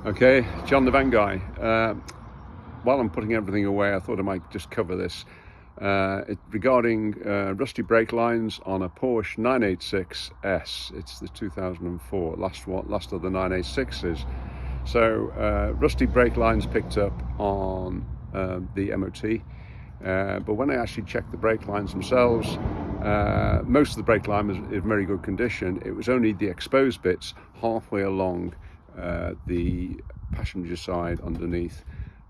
Okay, John the van guy. While I'm putting everything away, I thought I might just cover this. Regarding rusty brake lines on a Porsche 986S. It's the 2004, last of the 986s. So rusty brake lines picked up on the MOT. But when I actually checked the brake lines themselves, most of the brake line was in very good condition. It was only the exposed bits halfway along the passenger side underneath.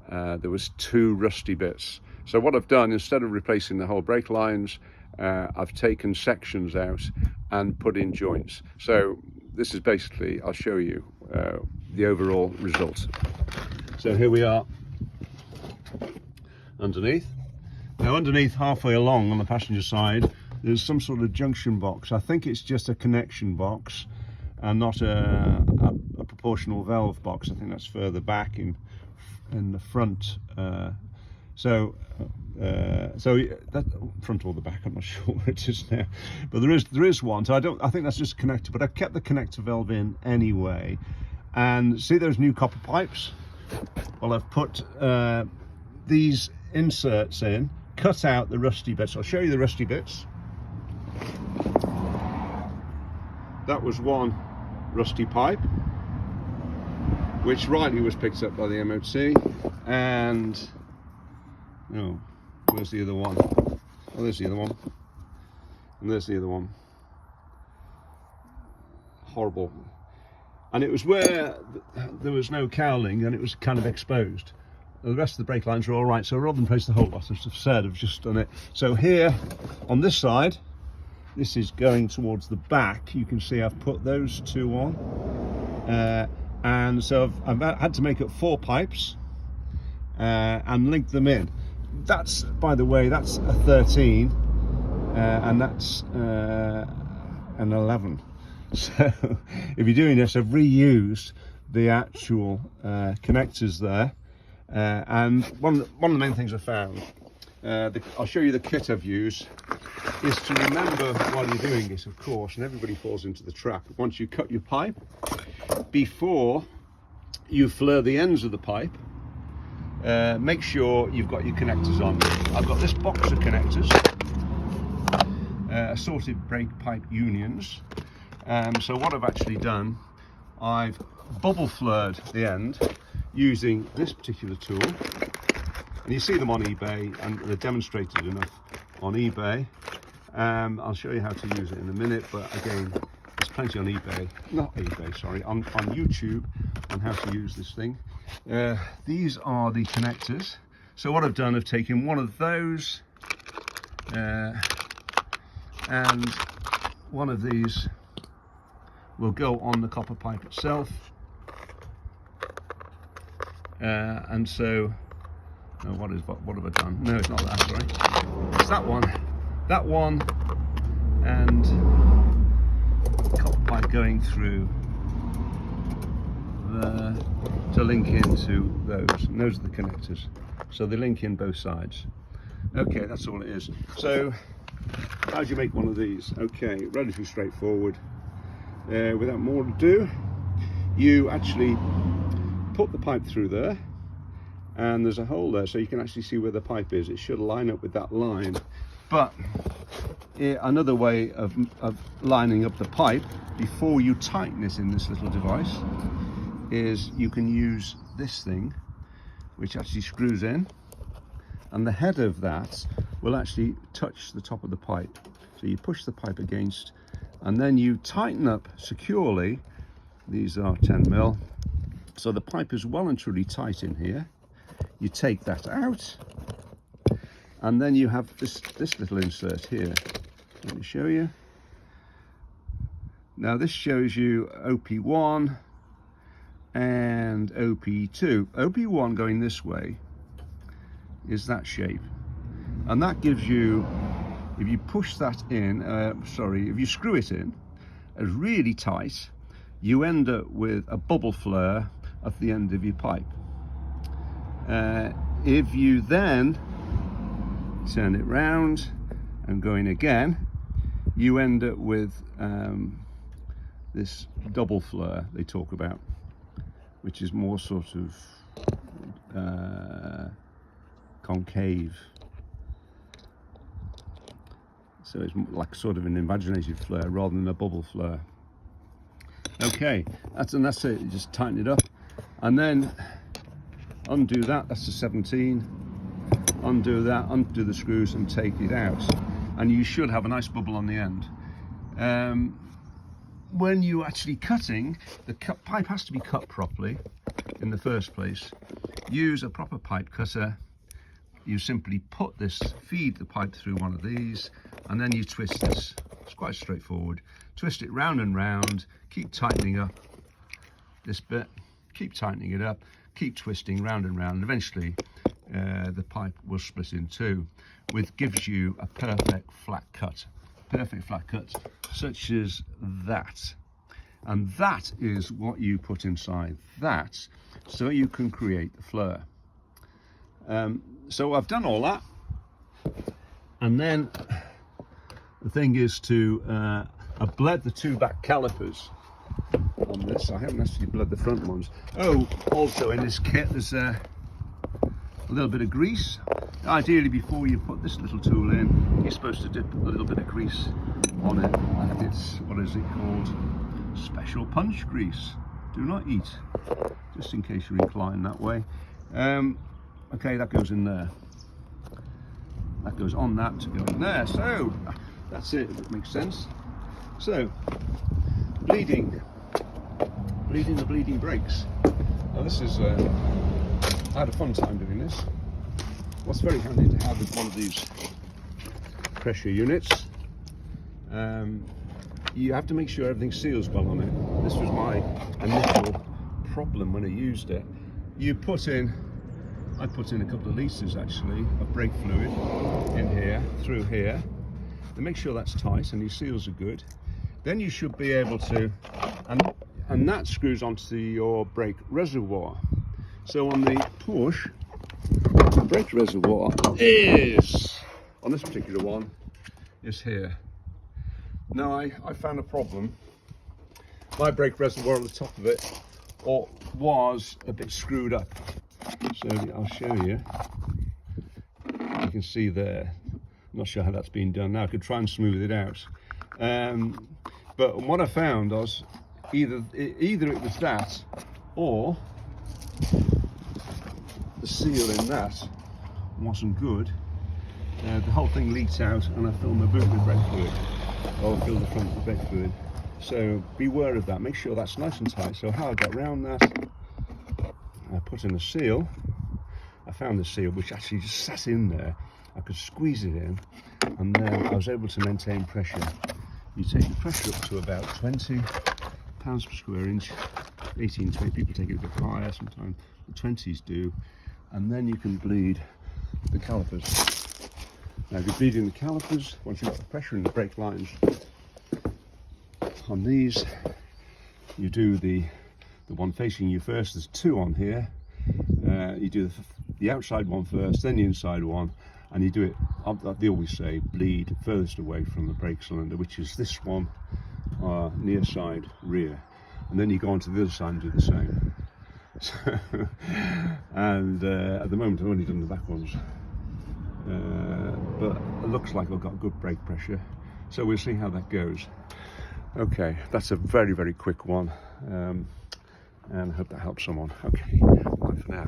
There was 2 rusty bits. So what I've done, instead of replacing the whole brake lines, I've taken sections out and put in joints. So this is basically, I'll show you the overall result. So here we are underneath. Now underneath, halfway along on the passenger side, there's some sort of junction box. I think it's just a connection box and not a proportional valve box. I think that's further back in the front. So that front or the back, I'm not sure where it is now, but there is one. So I think that's just a connector, but I kept the connector valve in anyway. And see those new copper pipes? Well, I've put these inserts in, cut out the rusty bits. I'll show you the rusty bits. That was one rusty pipe, which rightly was picked up by the MOT. And no, where's the other one? Oh, there's the other one. And there's the other one. Horrible. And it was where there was no cowling and it was kind of exposed. The rest of the brake lines are all right, so rather than place the whole lot, as I've said, I've just done it. So here, on this side, this is going towards the back. You can see I've put those 2 on. And so I've had to make up 4 pipes and link them in. That's, by the way, that's a 13 and that's an 11. So if you're doing this, I've reused the actual connectors there. And one of the main things I found, I'll show you the kit I've used, is to remember while you're doing this, of course, and everybody falls into the trap. Once you cut your pipe, before you flare the ends of the pipe, make sure you've got your connectors on. I've got this box of connectors, assorted brake pipe unions. So what I've actually done, I've bubble flared the end using this particular tool. And you see them on eBay, and they're demonstrated enough on eBay. I'll show you how to use it in a minute, but again, there's plenty on eBay, not eBay, sorry, on YouTube on how to use this thing. These are the connectors. So what I've done, I've taken one of those and one of these will go on the copper pipe itself. And so, oh, what have I done? No, it's not that, sorry. It's that one, and copper pipe going through to link into those. And those are the connectors. So they link in both sides. Okay, that's all it is. So, how do you make one of these? Okay, relatively straightforward. Without more ado, you actually put the pipe through there, and there's a hole there, so you can actually see where the pipe is. It should line up with that line. But another way of lining up the pipe before you tighten it in this little device is you can use this thing, which actually screws in, and the head of that will actually touch the top of the pipe. So you push the pipe against, and then you tighten up securely. These are 10mm. So the pipe is well and truly tight in here. You take that out, and then you have this little insert here. Let me show you. Now this shows you OP1 and OP2. OP1 going this way is that shape, and that gives you, if you push that in, if you screw it in really tight, you end up with a bubble flare at the end of your pipe. If you then turn it round and go in again, you end up with this double flare they talk about. which is more sort of concave. So it's like sort of an imaginative flare rather than a bubble flare. Okay, that's it. You just tighten it up, and then undo that. That's the 17. Undo that, undo the screws, and take it out. And you should have a nice bubble on the end. When you're actually cutting, the pipe has to be cut properly in the first place. Use a proper pipe cutter. You simply feed the pipe through one of these, and then you twist this. It's quite straightforward. Twist it round and round, keep tightening up this bit, keep tightening it up, keep twisting round and round, and eventually the pipe will split in two, which gives you a perfect flat cut such as that. And that is what you put inside that, so you can create the flare. So I've done all that, and then the thing is to I've bled the two back calipers on this. I haven't actually bled the front ones. Oh, also in this kit there's a little bit of grease. Ideally, before you put this little tool in, you're supposed to dip a little bit of grease on it, and it's, what is it called? Special punch grease. Do not eat, just in case you're inclined that way. Okay, that goes in there. That goes on that to go in there. So that's it, if it makes sense. So, bleeding the bleeding brakes. Now this is, I had a fun time doing this. What's very handy to have is one of these pressure units. You have to make sure everything seals well on it. This was my initial problem when I used it. I put in a couple of litres actually of brake fluid in here, through here, to make sure that's tight and your seals are good. Then you should be able to, and that screws onto your brake reservoir. So on the Porsche, the brake reservoir is, on this particular one, is here. Now I found a problem. My brake reservoir on the top of it was a bit screwed up. So I'll show you. You can see there. I'm not sure how that's been done now. I could try and smooth it out. But what I found was either it was that, or the seal in that wasn't good. The whole thing leaked out, and I filled my boot with brake fluid, or filled the front with brake fluid. So beware of that. Make sure that's nice and tight. So how I got around that, I put in a seal. I found the seal which actually just sat in there. I could squeeze it in, and then I was able to maintain pressure. You take the pressure up to about 20 pounds per square inch, 18, 20, people take it a bit higher sometimes, the 20s do, and then you can bleed the calipers. Now if you're bleeding the calipers, once you've got the pressure in the brake lines on these, you do the one facing you first. There's two on here. You do the outside one first, then the inside one, and you do it, they always say, bleed furthest away from the brake cylinder, which is this one, near side rear, and then you go on to the other side and do the same. So, and at the moment I've only done the back ones, but it looks like I've got good brake pressure, so we'll see how that goes. Okay, that's a very, very quick one, and I hope that helps someone. Okay, bye for now.